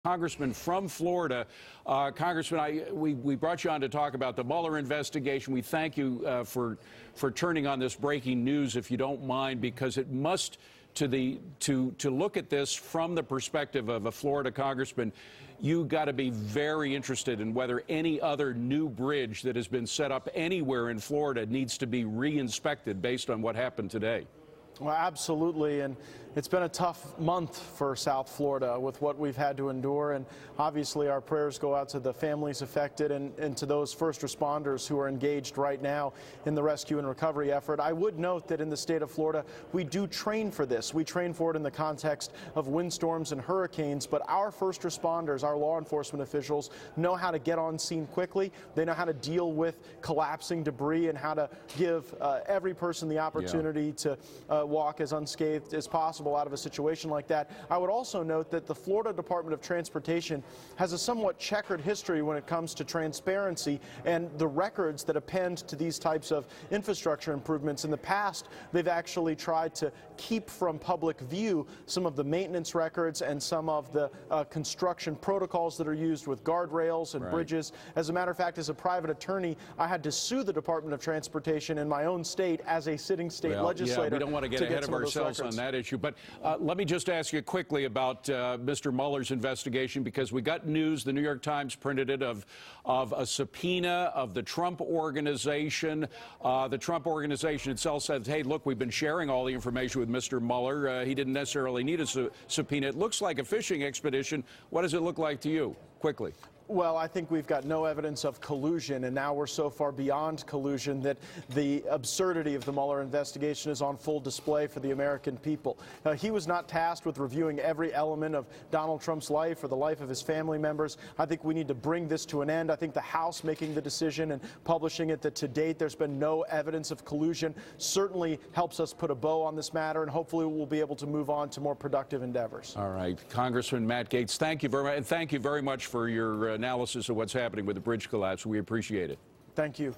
Congressman from Florida. Congressman, we brought you on to talk about the Mueller investigation. We thank you for turning on this breaking news, if you don't mind, because it must, to look at this from the perspective of a Florida congressman, you got to be very interested in whether any other new bridge that has been set up anywhere in Florida needs to be re-inspected based on what happened today. Well, absolutely, and it's been a tough month for South Florida with what we've had to endure, and obviously our prayers go out to the families affected and to those first responders who are engaged right now in the rescue and recovery effort. I would note that in the state of Florida, we do train for this. We train for it in the context of windstorms and hurricanes, but our first responders, our law enforcement officials, know how to get on scene quickly. They know how to deal with collapsing debris and how to give every person the opportunity to walk as unscathed as possible out of a situation like that. I would also note that the Florida Department of Transportation has a somewhat checkered history when it comes to transparency and the records that append to these types of infrastructure improvements. In the past, they've actually tried to keep from public view some of the maintenance records and some of the construction protocols that are used with guardrails and bridges. As a matter of fact, as a private attorney, I had to sue the Department of Transportation in my own state as a sitting state legislator. Yeah, we don't want to get ahead of ourselves on that issue, but let me just ask you quickly about Mr. Mueller's investigation, because we got news, the New York Times printed it, of a subpoena of the Trump Organization. The Trump Organization itself says, hey, look, we've been sharing all the information with Mr. Mueller. He didn't necessarily need a subpoena. It looks like a fishing expedition. What does it look like to you? Quickly. Well, I think we've got no evidence of collusion, and now we're so far beyond collusion that the absurdity of the Mueller investigation is on full display for the American people. He was not tasked with reviewing every element of Donald Trump's life or the life of his family members. I think we need to bring this to an end. I think the House making the decision and publishing it that to date there's been no evidence of collusion certainly helps us put a bow on this matter, and hopefully we'll be able to move on to more productive endeavors. All right. Congressman Matt Gaetz, thank you very much, and thank you very much for your analysis of what's happening with the bridge collapse. We appreciate it. Thank you.